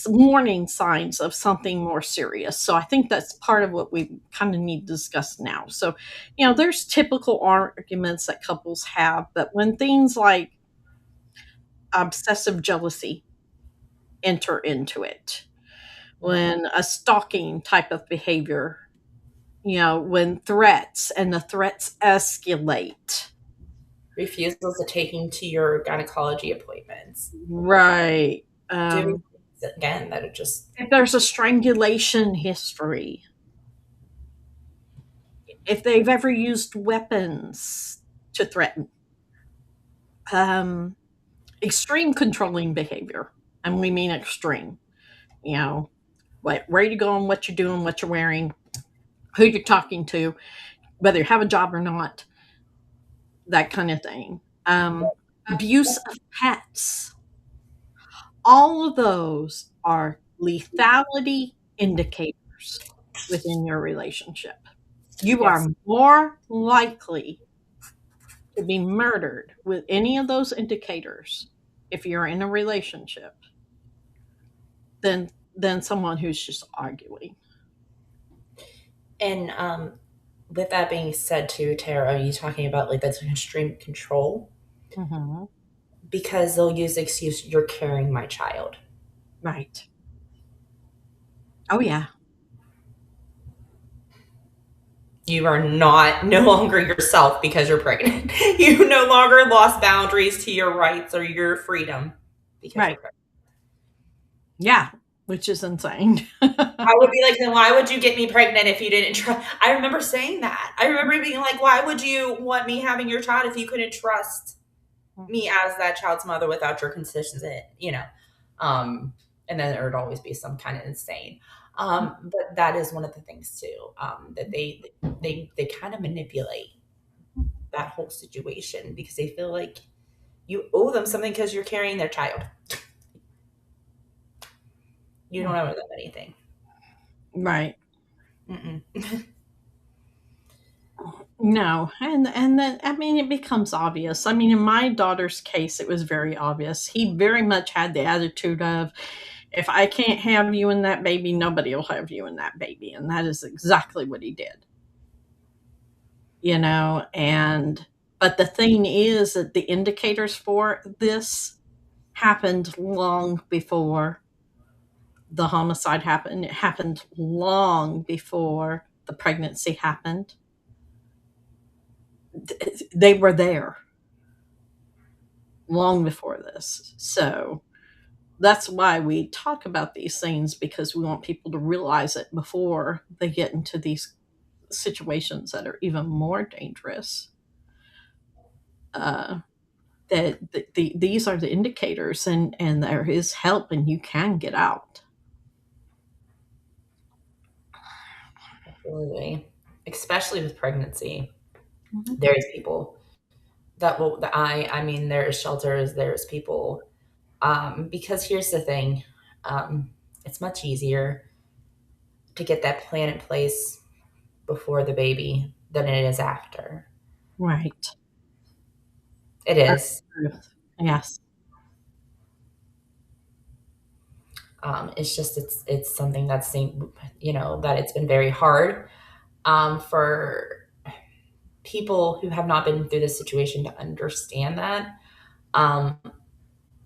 warning signs of something more serious. So I think that's part of what we kind of need to discuss now. So, there's typical arguments that couples have, but when things like obsessive jealousy enter into it, when a stalking type of behavior, when threats and the threats escalate. refusals to taking to your gynecology appointments. Right. Doing things again that are just If there's a strangulation history, if they've ever used weapons to threaten, extreme controlling behavior, and we mean extreme, where you going, what you're doing, what you're wearing, who you're talking to, whether you have a job or not, that kind of thing. Abuse of pets. All of those are lethality indicators within your relationship. You yes. are more likely to be murdered with any of those indicators if you're in a relationship than someone who's just arguing. And with that being said, too, Tara, are you talking about like that's extreme control? Mm-hmm. Because they'll use the excuse, "You're carrying my child." Right. Oh yeah. You are no longer yourself because you're pregnant. You no longer lost boundaries to your rights or your freedom because Right. you're pregnant. Yeah, which is insane. I would be like, then why would you get me pregnant if you didn't trust? I remember saying that. I remember being like, why would you want me having your child if you couldn't trust me as that child's mother without your consent? And then there would always be some kind of insane. But that is one of the things too, that they kind of manipulate that whole situation because they feel like you owe them something because you're carrying their child. You don't owe them anything. Right. Mm-mm. No, and then I mean it becomes obvious. I mean, in my daughter's case, it was very obvious. He very much had the attitude of, if I can't have you and that baby, nobody will have you and that baby, and that is exactly what he did. But the thing is that the indicators for this happened long before the homicide happened. It happened long before the pregnancy happened. They were there long before this. So that's why we talk about these things, because we want people to realize it before they get into these situations that are even more dangerous. That these are the indicators, and there is help, and you can get out. Absolutely. Especially with pregnancy. Mhm. There's people that will that I mean there's shelters, there's people, because here's the thing, um, it's much easier to get that plan in place before the baby than it is after. Right. It That's is. truth. Yes. It's just it's something that's that it's been very hard for people who have not been through this situation to understand that. Um,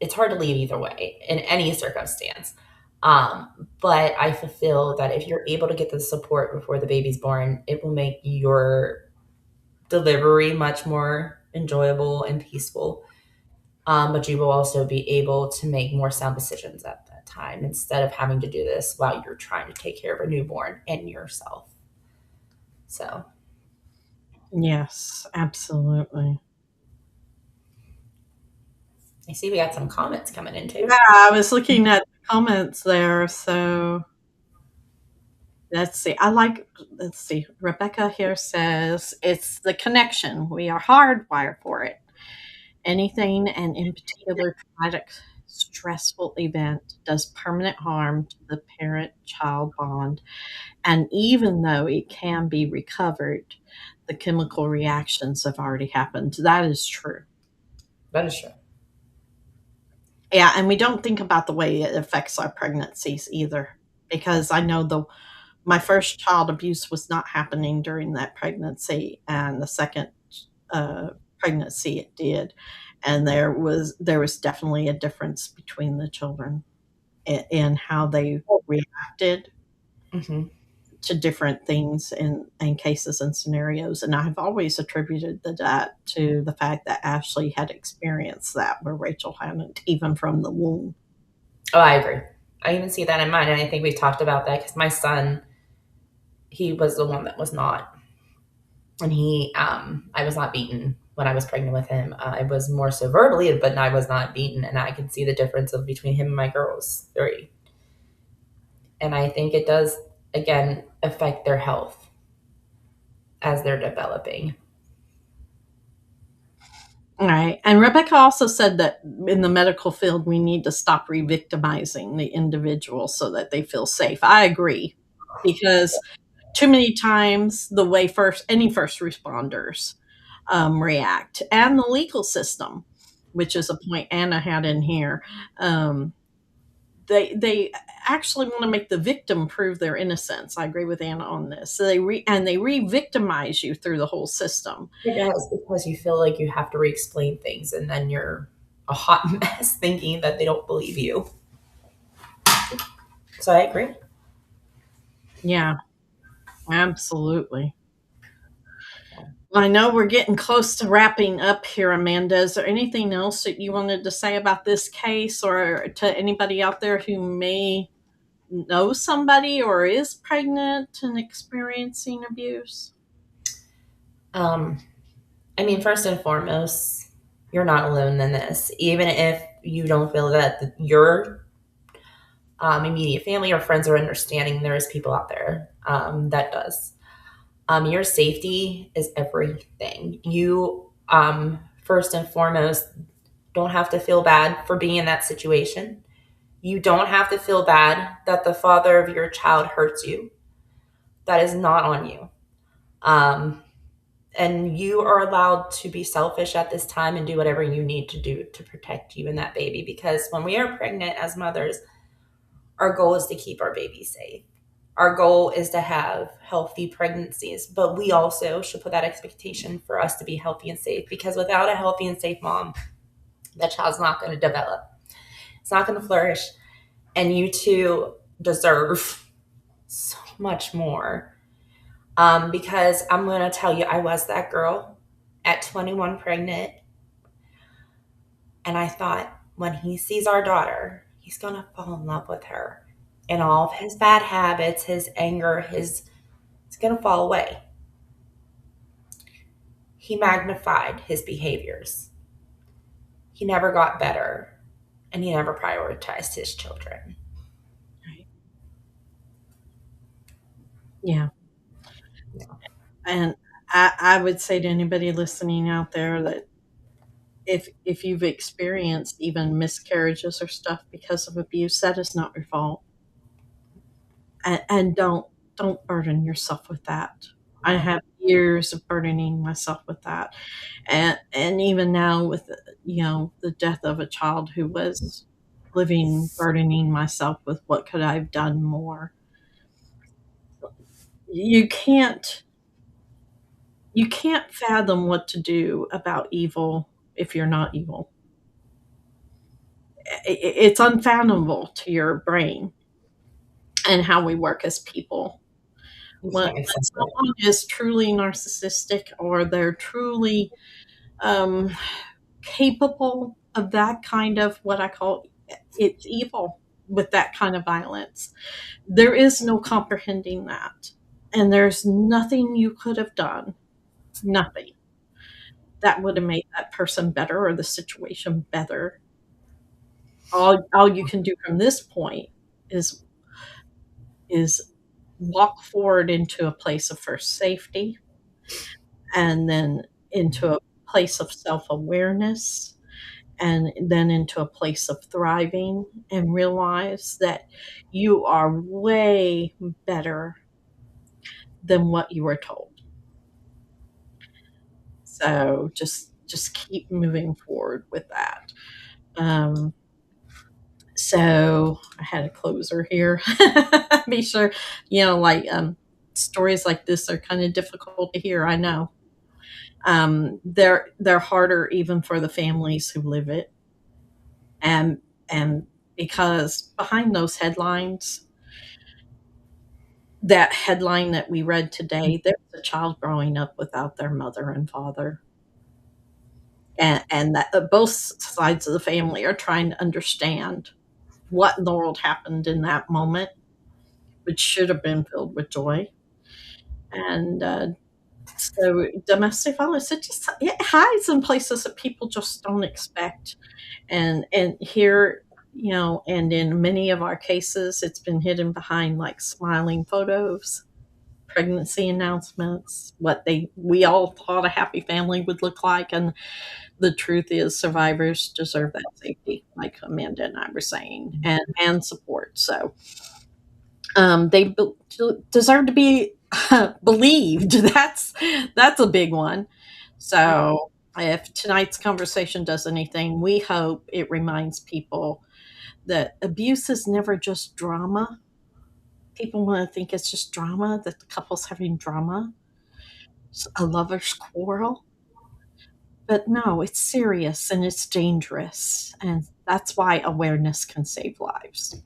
it's hard to leave either way in any circumstance. But I feel that if you're able to get the support before the baby's born, it will make your delivery much more enjoyable and peaceful. But you will also be able to make more sound decisions at that time instead of having to do this while you're trying to take care of a newborn and yourself. So Yes, absolutely. I see we got some comments coming in too. Yeah, I was looking at the comments there. So let's see. Let's see. Rebecca here says it's the connection. We are hardwired for it. Anything, and in particular, traumatic, stressful event does permanent harm to the parent child bond. And even though it can be recovered, the chemical reactions have already happened. That is true. That is true. Yeah, and we don't think about the way it affects our pregnancies either. Because I know my first child abuse was not happening during that pregnancy, and the second uh, pregnancy it did, and there was definitely a difference between the children in how they reacted Hmm. to different things and cases and scenarios. And I've always attributed that to the fact that Ashley had experienced that where Rachel hadn't, even from the womb. Oh, I agree. I even see that in mine, and I think we've talked about that because my son, he was the one that was not, and I was not beaten when I was pregnant with him. I was more so verbally, but I was not beaten, and I could see the difference of between him and my girls three. And I think it does again affect their health as they're developing. All right. And Rebecca also said that in the medical field, we need to stop re victimizing the individual so that they feel safe. I agree. Because too many times, the way any first responders react, and the legal system, which is a point Anna had in here, um, they actually want to make the victim prove their innocence. I agree with Anna on this. So they re-victimize you through the whole system. It does because you feel like you have to re-explain things, and then you're a hot mess thinking that they don't believe you. So I agree. Yeah, absolutely. I know we're getting close to wrapping up here, Amanda. Is there anything else that you wanted to say about this case, or to anybody out there who may know somebody or is pregnant and experiencing abuse? Um, I mean, first and foremost, you're not alone in this. Even if you don't feel that your immediate family or friends are understanding, there is people out there that does. Your safety is everything. You, first and foremost, don't have to feel bad for being in that situation. You don't have to feel bad that the father of your child hurts you. That is not on you. Um, and you are allowed to be selfish at this time and do whatever you need to do to protect you and that baby, because when we are pregnant as mothers, our goal is to keep our baby safe. Our goal is to have healthy pregnancies, but we also should put that expectation for us to be healthy and safe, because without a healthy and safe mom, that child's not going to develop. It's not going to flourish. And you two deserve so much more. Because I'm going to tell you, I was that girl at 21 pregnant. And I thought, when he sees our daughter, he's going to fall in love with her. And all of his bad habits, his anger, it's going to fall away. He magnified his behaviors. He never got better. And he never prioritized his children. Right. Yeah. Yeah. And I would say to anybody listening out there that if you've experienced even miscarriages or stuff because of abuse, that is not your fault. And don't burden yourself with that. I have years of burdening myself with that, and even now with the death of a child who was living, burdening myself with what could I have done more. You can't you can't fathom what to do about evil if you're not evil. It's unfathomable to your brain and how we work as people. You When can't accept it. someone is truly narcissistic or they're truly um, capable of that kind of what I call it's evil with that kind of violence, there is no comprehending that. And there's nothing you could have done, nothing that would have made that person better or the situation better. All you can do from this point is is walk forward into a place of first safety and then into a place of self-awareness and then into a place of thriving and realize that you are way better than what you were told. So just keep moving forward with that. Um, so I had a closer here. Be sure, like stories like this are kind of difficult to hear. I know. They're harder even for the families who live it, and because behind those headlines, that headline that we read today, there's a child growing up without their mother and father, and that both sides of the family are trying to understand what in the world happened in that moment, which should have been filled with joy. And so domestic violence, it hides in places that people just don't expect. And here, and in many of our cases, it's been hidden behind like smiling photos, pregnancy announcements, what we all thought a happy family would look like. And the truth is survivors deserve that safety, like Amanda and I were saying, and support. So they deserve to be believed. That's a big one. So if tonight's conversation does anything, we hope it reminds people that abuse is never just drama. People want to think it's just drama, that the couple's having drama, a lover's quarrel. But no, it's serious and it's dangerous. And that's why awareness can save lives.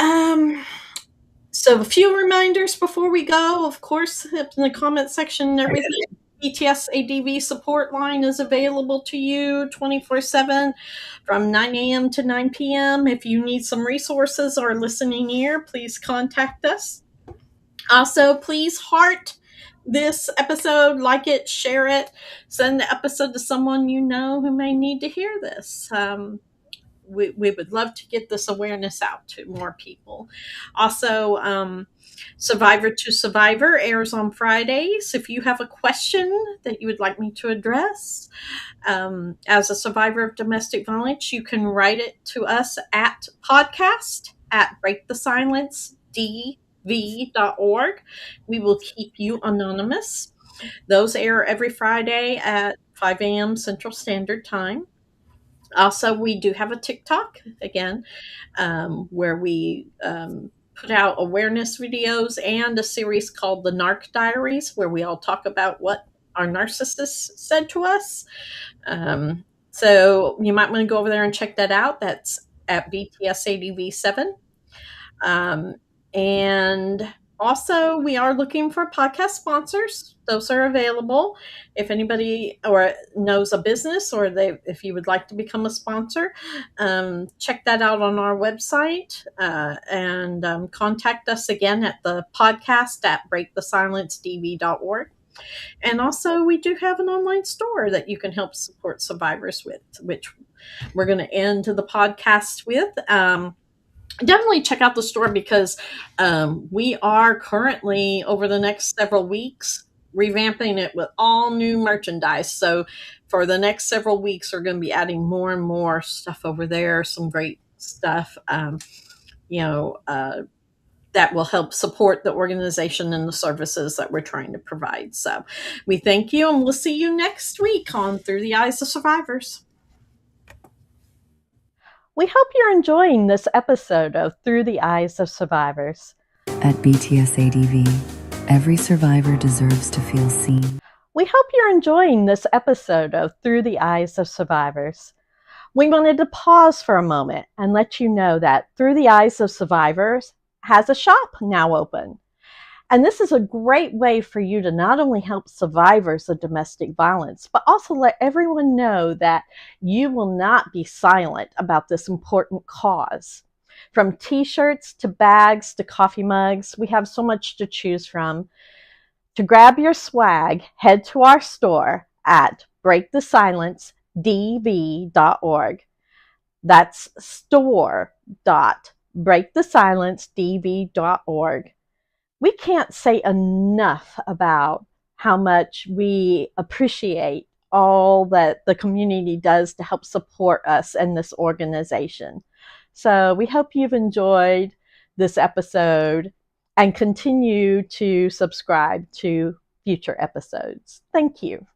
Um, so a few reminders before we go. Of course, in the comment section and everything, BTS ADV support line is available to you 24/7 from 9 a.m. to 9 p.m. If you need some resources or a listening ear, please contact us. Also, please heart this episode, like it, share it, send the episode to someone you know who may need to hear this. We would love to get this awareness out to more people. Also, Survivor to Survivor airs on Fridays. If you have a question that you would like me to address as a survivor of domestic violence, you can write it to us at podcast@breakthesilencedv.org. We will keep you anonymous. Those air every Friday at 5 a.m. Central Standard Time. Also, we do have a TikTok, again, where we put out awareness videos and a series called The Narc Diaries, where we all talk about what our narcissists said to us. So you might want to go over there and check that out. That's at BTSADV7. And also, we are looking for podcast sponsors. Those are available. If anybody or knows a business, or if you would like to become a sponsor, check that out on our website and contact us again at the podcast at breakthesilencedv.org. And also, we do have an online store that you can help support survivors with, which we're going to end the podcast with. Definitely check out the store because we are currently, over the next several weeks, revamping it with all new merchandise. So for the next several weeks, we're going to be adding more and more stuff over there, some great stuff, you know, that will help support the organization and the services that we're trying to provide. So we thank you, and we'll see you next week on Through the Eyes of Survivors. We hope you're enjoying this episode of Through the Eyes of Survivors. At BTSADV, every survivor deserves to feel seen. We hope you're enjoying this episode of Through the Eyes of Survivors. We wanted to pause for a moment and let you know that Through the Eyes of Survivors has a shop now open. And this is a great way for you to not only help survivors of domestic violence, but also let everyone know that you will not be silent about this important cause. From t-shirts to bags to coffee mugs, we have so much to choose from. To grab your swag, head to our store at breakthesilencedv.org. That's store.breakthesilencedv.org. We can't say enough about how much we appreciate all that the community does to help support us and this organization. So we hope you've enjoyed this episode and continue to subscribe to future episodes. Thank you.